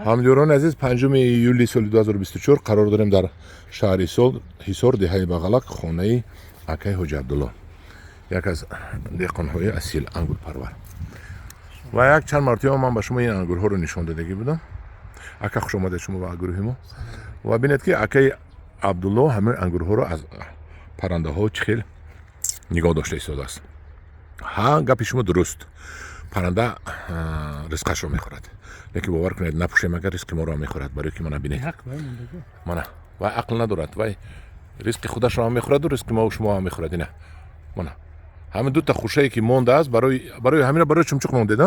ҳамҷӯрон азиз 5 июли соли 2024 қарор дорем дар шаҳри ҳисор деҳаи бағалак хонаи акаи ҳоҷи Абдулло, як аз деҳқонҳои асил ангурпарвар. ва як чанд мартиба ман ба шумо ин ангурҳоро нишон додагӣ будам. ака хушомадед шумо ба гурӯҳи мо. ва бинед ки акаи Абдулло ҳамаи ангурҳоро аз паррандаҳо чӣ хел нигоҳ дошта истодааст. гапи шумо дуруст, парранда ризқашро мехӯрад, лекин бовар кунед напӯшем, агар ризқи моро мехӯрад, барои ки мана бинед мана вай ақл надорад, вай ризқи худашро ҳам мехӯраду ризқи мо шумо ҳам мехӯрад. ина мана ҳамин дута хушае ки мондааст, барои ҳамина барои чумчуқ мондед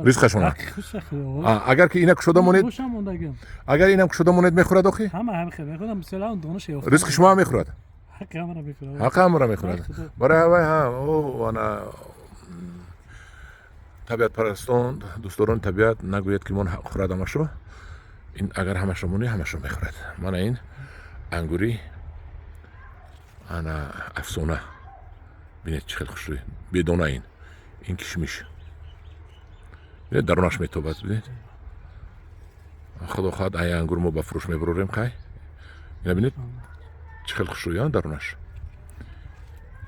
ризқашона. агар ки ина кушода монед, агар инам кушода монед мехӯрад охи ризқи шумо ҳам мехӯрад, ҳаққи ҳамаро мехӯрад. барои вай ана табиатпарастон, дӯстдорони табиат нагӯяд ки мон хӯрад ҳамашро. ин агар ҳамашро монӣ ҳамашро мехӯрад. мана ин ангури ана афсона, бинед чӣ хел хушрӯй, бедона. ин кишмиш, бинед дарунаш метобад. бинед худо хоҳад ай ангур мо ба фурӯш мебурорем қай. ина бинед чӣ хел хушрӯй дарунаш.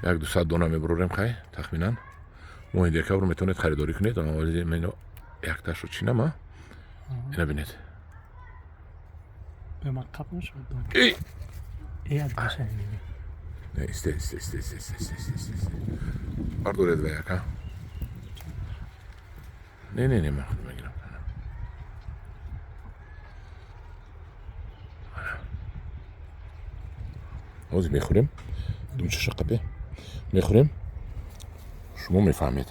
100-200 дона мебурорем қай тахминан. моҳи декабр метавонед харидорӣ кунед. мено якташро чинама. ина бинед бардоред ва яка. не ман худ мегирам. ҳозир мехӯрем думчаша қапе мехӯрем, шумо мефаҳмед.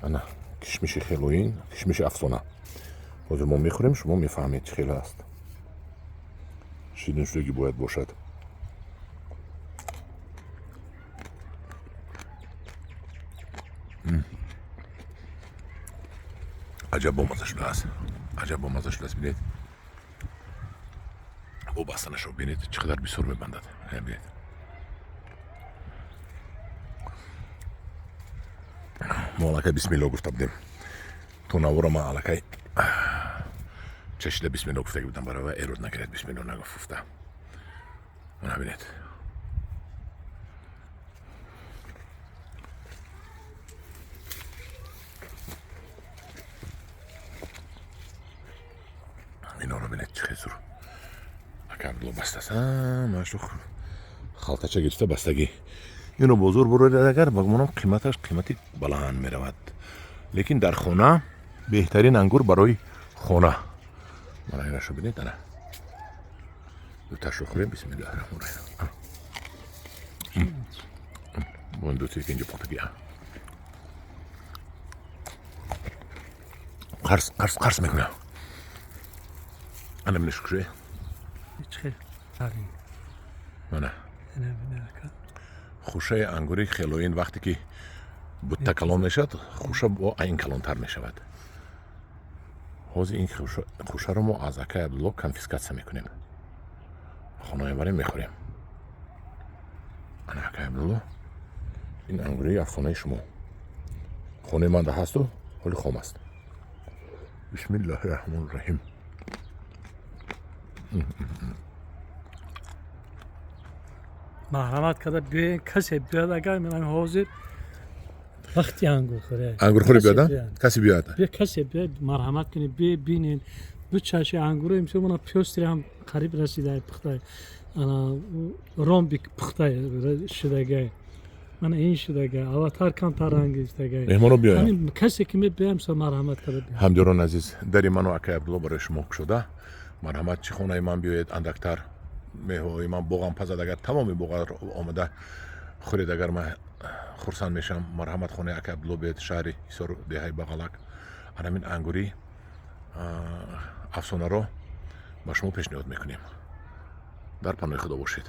ана кишмиши хелоин, кишмиши афсона. ҳозир мо мехӯрем, шумо мефаҳмед чӣ хел аст. шириншудагӣ бояд бошад. аҷаб бомаза шудааст, аҷаб бомаза шудааст. бинед бо бастанашо бинед чӣ қадар бисёр мебандад. бинед мо аллакай бисмилло гуфта будем. то навора ман аллакай чашида бисмилло гуфтагӣ будам, барои вай эрод нагирад, бисмилло нагуфта. мана бинед иноро бинед чӣ хел зур ака Абдулло бастаст. машу халтача гирифта бастагӣ. инро бозор буроред, агар ба гумонам қиматаш қимати баланд меравад, лекин дар хона беҳтарин ангур барои хона. мана инашо бинед, ана дуташро хӯрем. бисмиллаҳирраҳмонирраҳим. бо ин дутае ки инҷо пухтагӣ қарс мекунам. ана бинед шукушае мана хушаи ангури хелоин вақте ки бутта калон мешавад, хуша бо айн калонтар мешавад. ҳозир ин хушаро мо аз акаи Абдулло конфискатсия мекунем, хонаи барем мехӯрем. ана акаи Абдулло, ин ангури афсонаи шумо. хонаи ман да ҳасту ҳоли хом аст. бисмиллаҳирраҳмонирраҳим. марҳамат карда биёед, касе биёд. агар ман ҳозир вақти ангурхӯри биёд, касе биёд, касе биёд, марҳамат кунед, бинед дучаши ангуро имсо мана пёстри ҳам қариб расида пухта, ана ромби пухта шудага, мана ин шудага, аватар камтар ранги шудага. меҳмоно биёяд. ҳамин касе ки мебиёям со марҳамат карда биёд. ҳамҷӯрон азиз, дари ману акаи Абдулло барои шумо кушода. марҳамат, чӣ хонаи ман биёед, андактар меҳои ман боғам пазад, агар тамоми боға омада хӯред, агар ман хурсанд мешам. марҳамат, хонаи акаи Абдулло биёед, шаҳри ҳисор, деҳаи бағалак. анамин ангури афсонаро ба шумо пешниҳод мекунем. дар паноҳи худо бошед.